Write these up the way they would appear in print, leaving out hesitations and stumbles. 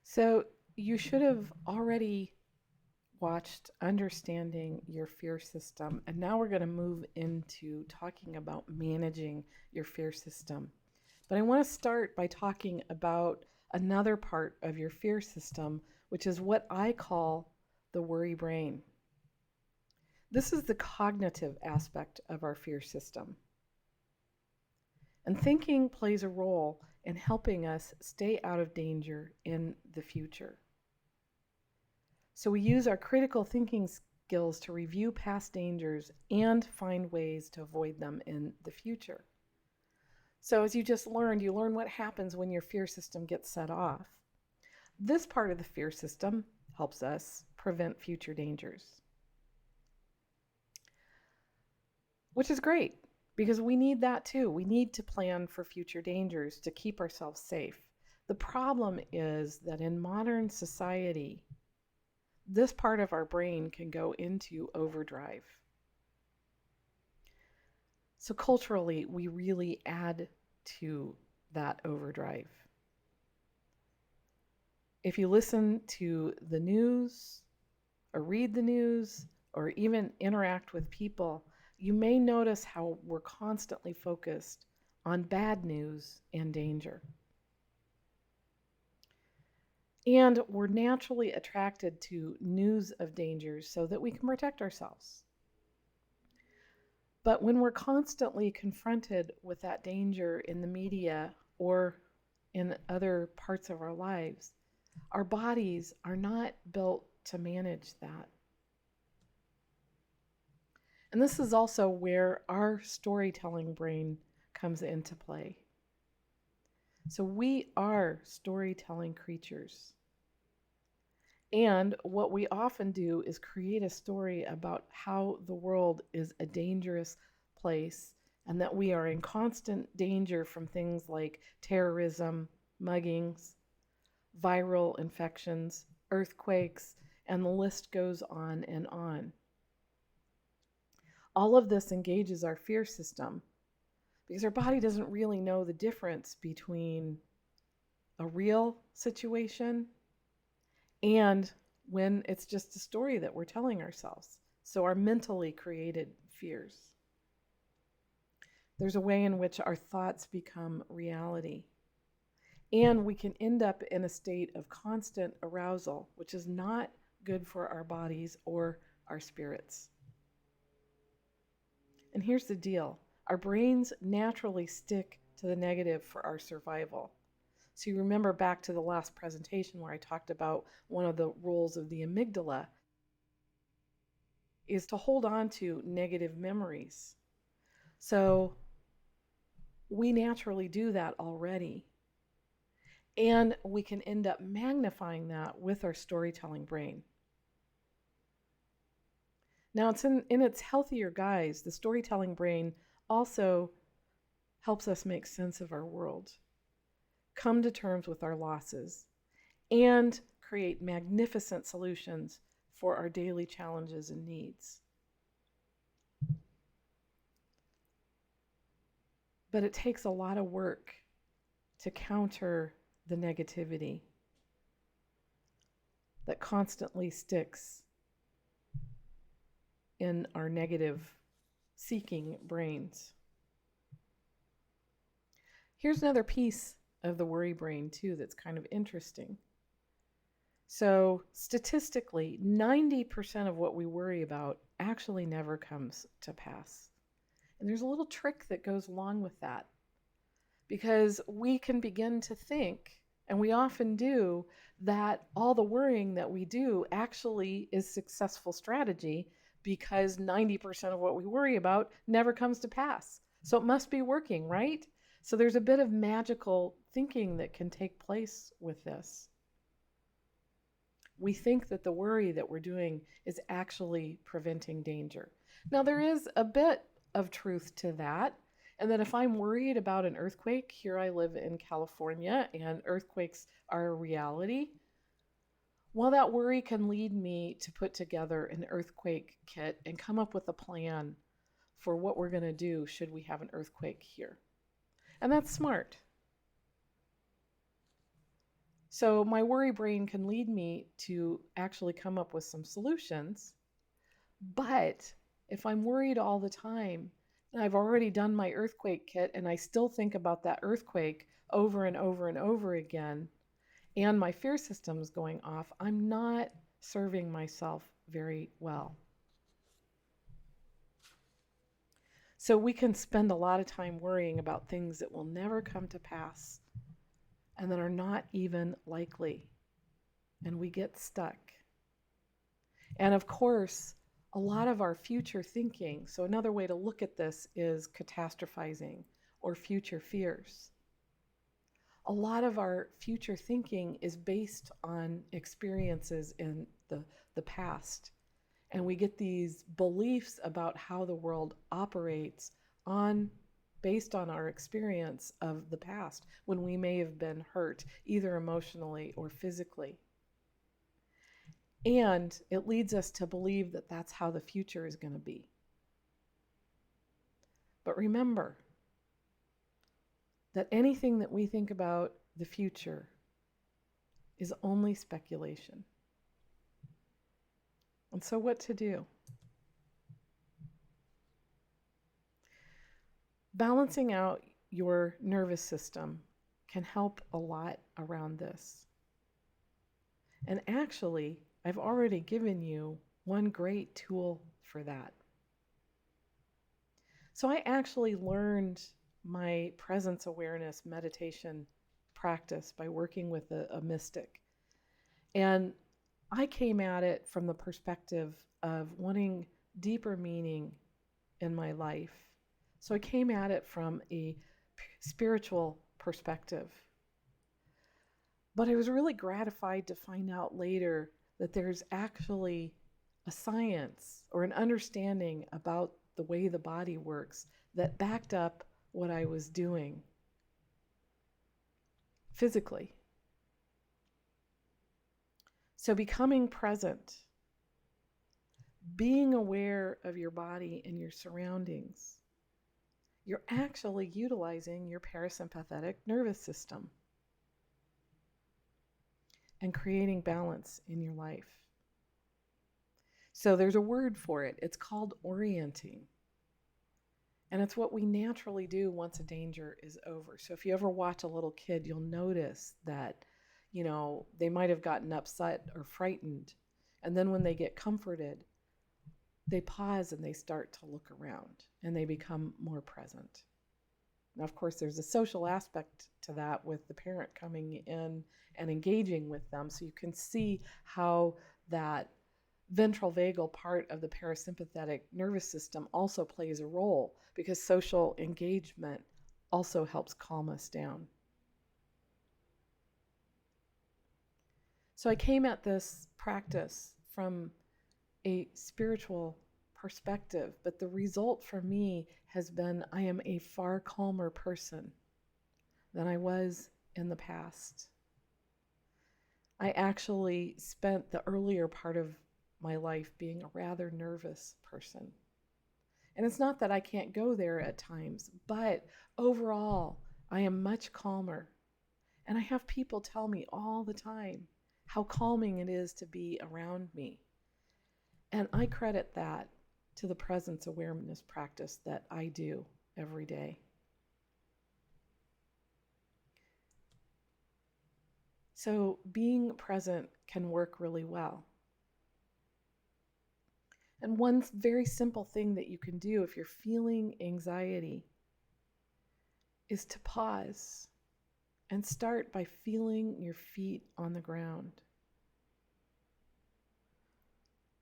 So you should have already watched Understanding Your Fear System. And now we're going to move into talking about managing your fear system. But I want to start by talking about another part of your fear system, which is what I call the worry brain. This is the cognitive aspect of our fear system. And thinking plays a role in helping us stay out of danger in the future. So we use our critical thinking skills to review past dangers and find ways to avoid them in the future. So as you just learned, you learn what happens when your fear system gets set off. This part of the fear system helps us prevent future dangers, which is great because we need that too. We need to plan for future dangers to keep ourselves safe. The problem is that in modern society, this part of our brain can go into overdrive. So culturally, we really add to that overdrive. If you listen to the news or read the news or even interact with people, you may notice how we're constantly focused on bad news and danger. And we're naturally attracted to news of dangers so that we can protect ourselves. But when we're constantly confronted with that danger in the media or in other parts of our lives, our bodies are not built to manage that. And this is also where our storytelling brain comes into play. So we are storytelling creatures. And what we often do is create a story about how the world is a dangerous place and that we are in constant danger from things like terrorism, muggings, viral infections, earthquakes, and the list goes on and on. All of this engages our fear system because our body doesn't really know the difference between a real situation and when it's just a story that we're telling ourselves. So, our mentally created fears. There's a way in which our thoughts become reality. And we can end up in a state of constant arousal, which is not good for our bodies or our spirits. And here's the deal, our brains naturally stick to the negative for our survival. So you remember back to the last presentation where I talked about one of the roles of the amygdala is to hold on to negative memories. So we naturally do that already. And we can end up magnifying that with our storytelling brain. Now, it's in its healthier guise, the storytelling brain also helps us make sense of our world, come to terms with our losses, and create magnificent solutions for our daily challenges and needs. But it takes a lot of work to counter the negativity that constantly sticks in our negative seeking brains. Here's another piece of the worry brain, too, that's kind of interesting. So, statistically, 90% of what we worry about actually never comes to pass. And there's a little trick that goes along with that because we can begin to think, and we often do, that all the worrying that we do actually is successful strategy because 90% of what we worry about never comes to pass. So it must be working, right? So there's a bit of magical thinking that can take place with this. We think that the worry that we're doing is actually preventing danger. Now, there is a bit of truth to that, and that if I'm worried about an earthquake, here I live in California and earthquakes are a reality, well, that worry can lead me to put together an earthquake kit and come up with a plan for what we're going to do should we have an earthquake here. And that's smart. So my worry brain can lead me to actually come up with some solutions. But if I'm worried all the time, and I've already done my earthquake kit and I still think about that earthquake over and over and over again, and my fear system is going off, I'm not serving myself very well. So we can spend a lot of time worrying about things that will never come to pass and that are not even likely, and we get stuck. And of course, a lot of our future thinking, so another way to look at this is catastrophizing or future fears. A lot of our future thinking is based on experiences in the past. And we get these beliefs about how the world operates based on our experience of the past when we may have been hurt, either emotionally or physically. And it leads us to believe that that's how the future is going to be. But remember that anything that we think about the future is only speculation. And so, what to do? Balancing out your nervous system can help a lot around this. And actually, I've already given you one great tool for that. So I actually learned my presence awareness meditation practice by working with a mystic. And I came at it from the perspective of wanting deeper meaning in my life. So I came at it from a spiritual perspective. But I was really gratified to find out later that there's actually a science or an understanding about the way the body works that backed up what I was doing physically. So becoming present, being aware of your body and your surroundings, you're actually utilizing your parasympathetic nervous system and creating balance in your life. So there's a word for it. It's called orienting. And it's what we naturally do once a danger is over. So if you ever watch a little kid, you'll notice that, they might have gotten upset or frightened. And then when they get comforted, they pause and they start to look around and they become more present. Now, of course, there's a social aspect to that with the parent coming in and engaging with them. So you can see how that ventral vagal part of the parasympathetic nervous system also plays a role, because social engagement also helps calm us down. So I came at this practice from a spiritual perspective, but the result for me has been I am a far calmer person than I was in the past. I actually spent the earlier part of my life being a rather nervous person. And it's not that I can't go there at times, but overall, I am much calmer. And I have people tell me all the time how calming it is to be around me. And I credit that to the presence awareness practice that I do every day. So being present can work really well. And one very simple thing that you can do if you're feeling anxiety is to pause and start by feeling your feet on the ground.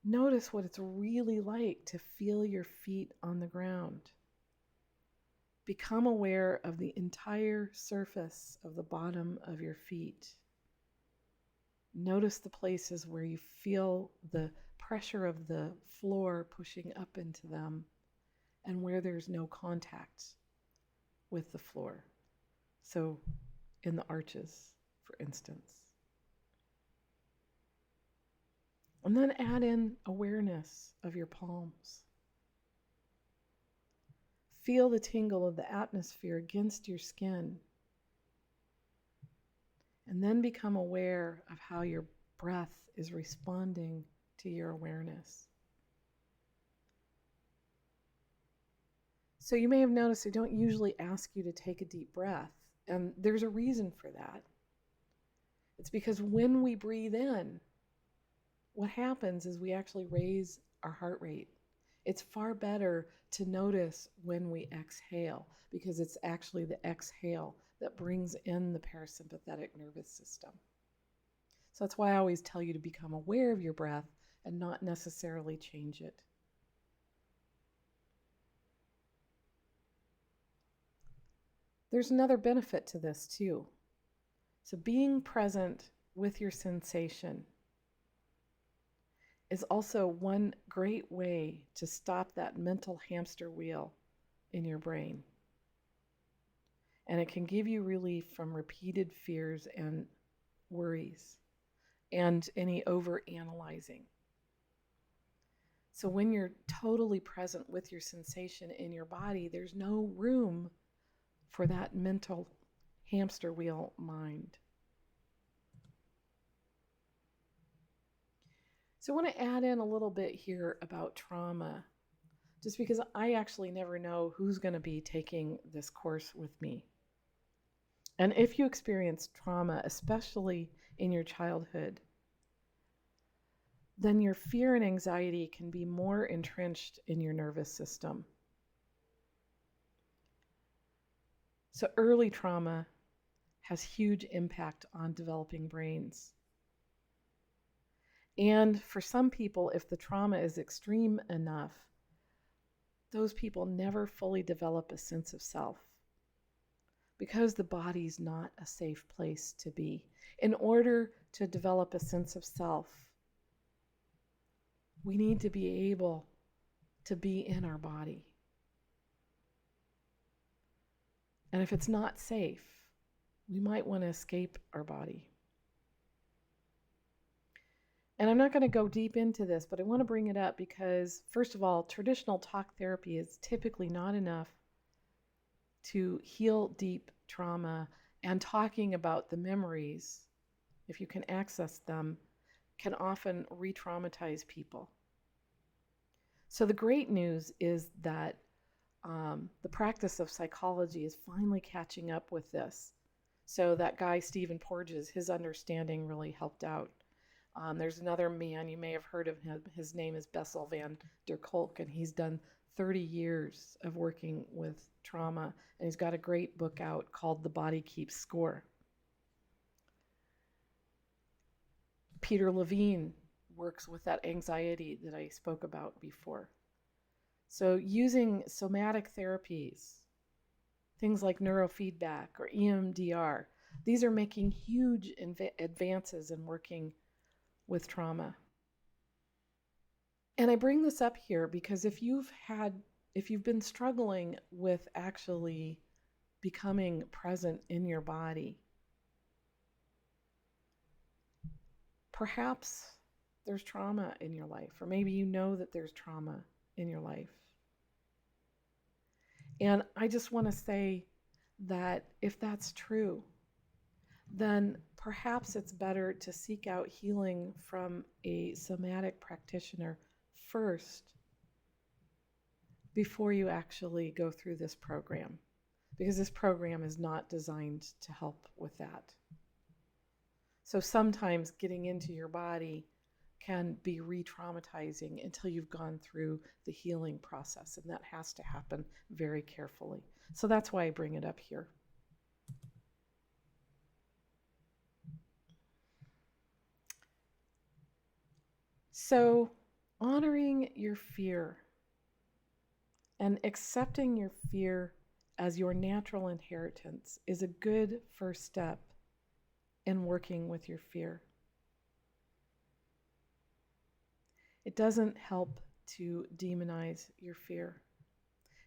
Notice what it's really like to feel your feet on the ground. Become aware of the entire surface of the bottom of your feet. Notice the places where you feel the pressure of the floor pushing up into them and where there's no contact with the floor. So in the arches, for instance. And then add in awareness of your palms. Feel the tingle of the atmosphere against your skin. And then become aware of how your breath is responding to your awareness. So you may have noticed I don't usually ask you to take a deep breath, and there's a reason for that. It's because when we breathe in, what happens is we actually raise our heart rate. It's far better to notice when we exhale, because it's actually the exhale that brings in the parasympathetic nervous system. So that's why I always tell you to become aware of your breath and not necessarily change it. There's another benefit to this too. So being present with your sensation is also one great way to stop that mental hamster wheel in your brain. And it can give you relief from repeated fears and worries and any over-analyzing. So when you're totally present with your sensation in your body, there's no room for that mental hamster wheel mind. So I want to add in a little bit here about trauma, just because I actually never know who's going to be taking this course with me. And if you experience trauma, especially in your childhood, then your fear and anxiety can be more entrenched in your nervous system. So early trauma has huge impact on developing brains. And for some people, if the trauma is extreme enough, those people never fully develop a sense of self, because the body's not a safe place to be. In order to develop a sense of self, we need to be able to be in our body. And if it's not safe, we might want to escape our body. And I'm not going to go deep into this, but I want to bring it up because, first of all, traditional talk therapy is typically not enough to heal deep trauma, and talking about the memories, if you can access them, can often re-traumatize people. So the great news is that the practice of psychology is finally catching up with this. So that guy, Stephen Porges, his understanding really helped out. There's another man, you may have heard of him. His name is Bessel van der Kolk, and he's done 30 years of working with trauma, and he's got a great book out called The Body Keeps Score. Peter Levine works with that anxiety that I spoke about before. So using somatic therapies, things like neurofeedback or EMDR, these are making huge advances in working with trauma. And I bring this up here because if you've been struggling with actually becoming present in your body, perhaps there's trauma in your life, or maybe you know that there's trauma in your life. And I just want to say that if that's true, then perhaps it's better to seek out healing from a somatic practitioner first before you actually go through this program, because this program is not designed to help with that. So sometimes getting into your body can be re-traumatizing until you've gone through the healing process, and that has to happen very carefully. So that's why I bring it up here. So honoring your fear and accepting your fear as your natural inheritance is a good first step in working with your fear. It doesn't help to demonize your fear.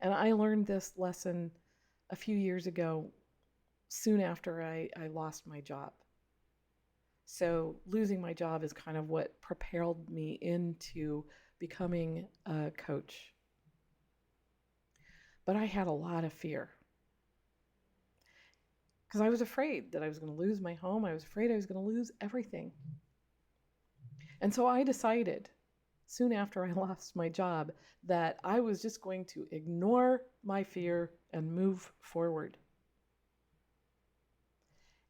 And I learned this lesson a few years ago, soon after I lost my job. So losing my job is kind of what propelled me into becoming a coach. But I had a lot of fear. because I was afraid that I was going to lose my home. I was afraid I was going to lose everything. And so I decided soon after I lost my job that I was just going to ignore my fear and move forward.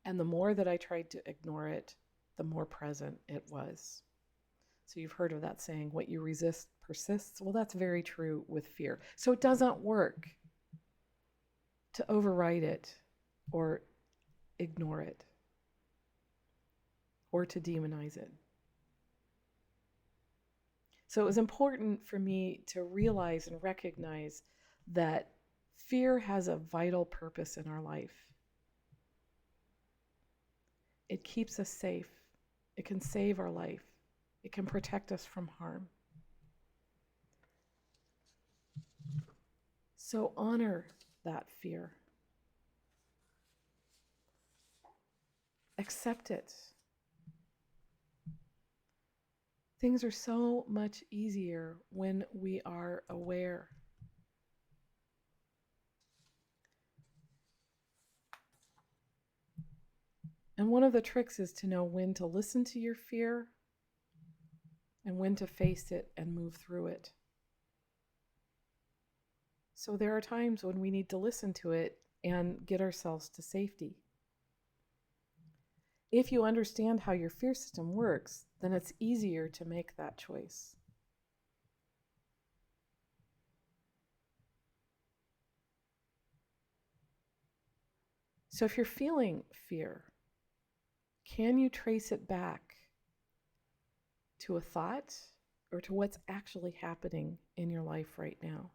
And the more that I tried to ignore it, the more present it was. So you've heard of that saying, what you resist persists. Well, that's very true with fear. So it doesn't work to override it or ignore it or to demonize it. So it was important for me to realize and recognize that fear has a vital purpose in our life. It keeps us safe. It can save our life. It can protect us from harm. So honor that fear. Accept it. Things are so much easier when we are aware. And one of the tricks is to know when to listen to your fear and when to face it and move through it. So there are times when we need to listen to it and get ourselves to safety. If you understand how your fear system works, then it's easier to make that choice. So if you're feeling fear, can you trace it back to a thought or to what's actually happening in your life right now?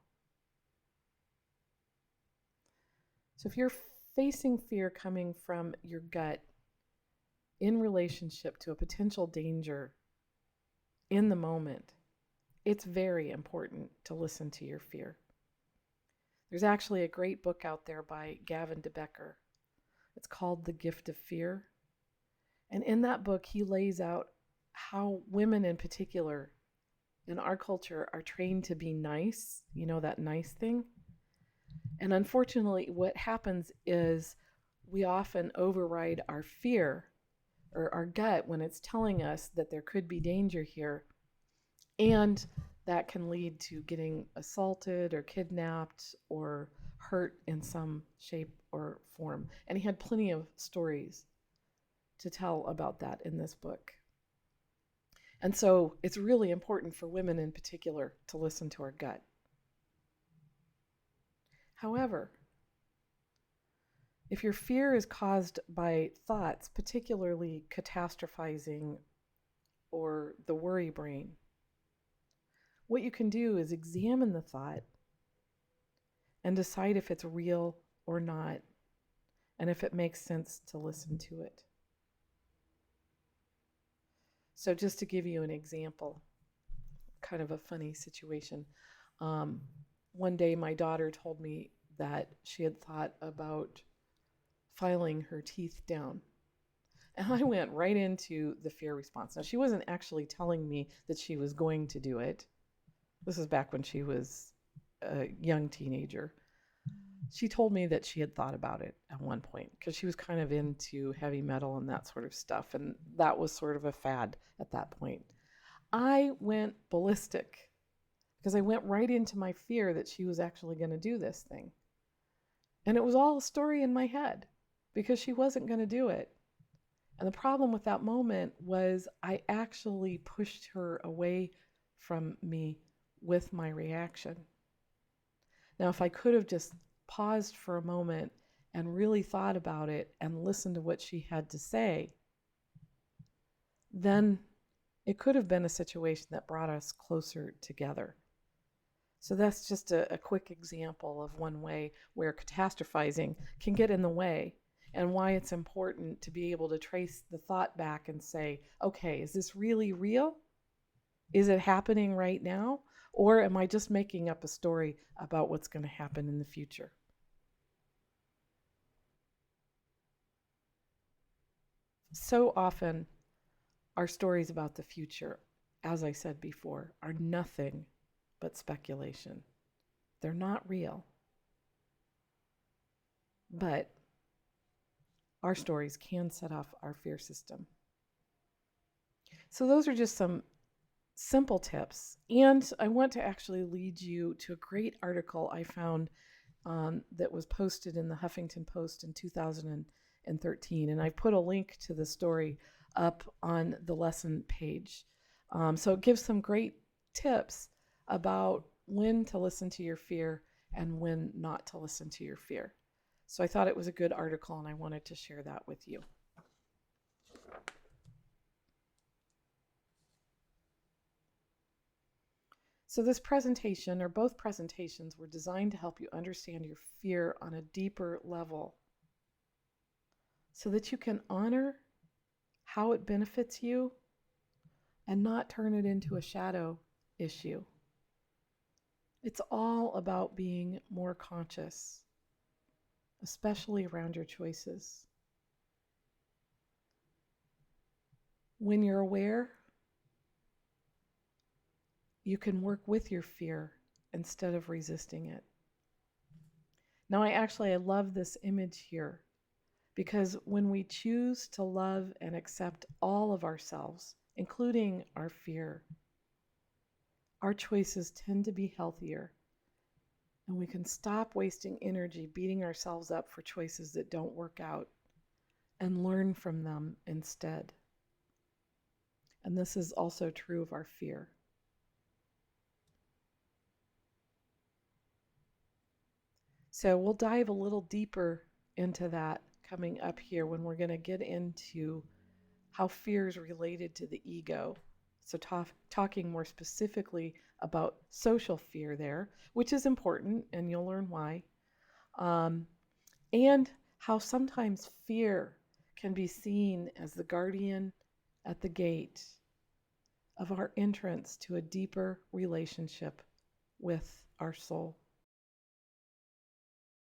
So if you're facing fear coming from your gut in relationship to a potential danger in the moment, it's very important to listen to your fear. There's actually a great book out there by Gavin de Becker. It's called The Gift of Fear. And in that book, he lays out how women in particular in our culture are trained to be nice, you know, that nice thing. And unfortunately, what happens is we often override our fear or our gut when it's telling us that there could be danger here. And that can lead to getting assaulted or kidnapped or hurt in some shape or form. And he had plenty of stories to tell about that in this book. And so it's really important for women in particular to listen to our gut. However, if your fear is caused by thoughts, particularly catastrophizing or the worry brain, what you can do is examine the thought and decide if it's real or not, and if it makes sense to listen to it. So just to give you an example, kind of a funny situation. One day my daughter told me that she had thought about filing her teeth down. And I went right into the fear response. Now, she wasn't actually telling me that she was going to do it. This is back when she was a young teenager. She told me that she had thought about it at one point because she was kind of into heavy metal and that sort of stuff. And that was sort of a fad at that point. I went ballistic because I went right into my fear that she was actually going to do this thing. And it was all a story in my head because she wasn't going to do it. And the problem with that moment was I actually pushed her away from me with my reaction. Now, if I could have just paused for a moment and really thought about it and listened to what she had to say, then it could have been a situation that brought us closer together. So that's just a quick example of one way where catastrophizing can get in the way, and why it's important to be able to trace the thought back and say, okay, is this really real? Is it happening right now? Or am I just making up a story about what's going to happen in the future? So often, our stories about the future, as I said before, are nothing but speculation. They're not real. But our stories can set off our fear system. So those are just some simple tips. And I want to actually lead you to a great article I found that was posted in the Huffington Post in 2013. And I put a link to the story up on the lesson page. So it gives some great tips about when to listen to your fear and when not to listen to your fear. So I thought it was a good article and I wanted to share that with you. So this presentation, or both presentations, were designed to help you understand your fear on a deeper level so that you can honor how it benefits you and not turn it into a shadow issue. It's all about being more conscious, especially around your choices. When you're aware, you can work with your fear instead of resisting it. Now, I love this image here because when we choose to love and accept all of ourselves, including our fear, our choices tend to be healthier, and we can stop wasting energy beating ourselves up for choices that don't work out and learn from them instead. And this is also true of our fear. So we'll dive a little deeper into that coming up here when we're going to get into how fear is related to the ego. So talking more specifically about social fear there, which is important, and you'll learn why. And how sometimes fear can be seen as the guardian at the gate of our entrance to a deeper relationship with our soul.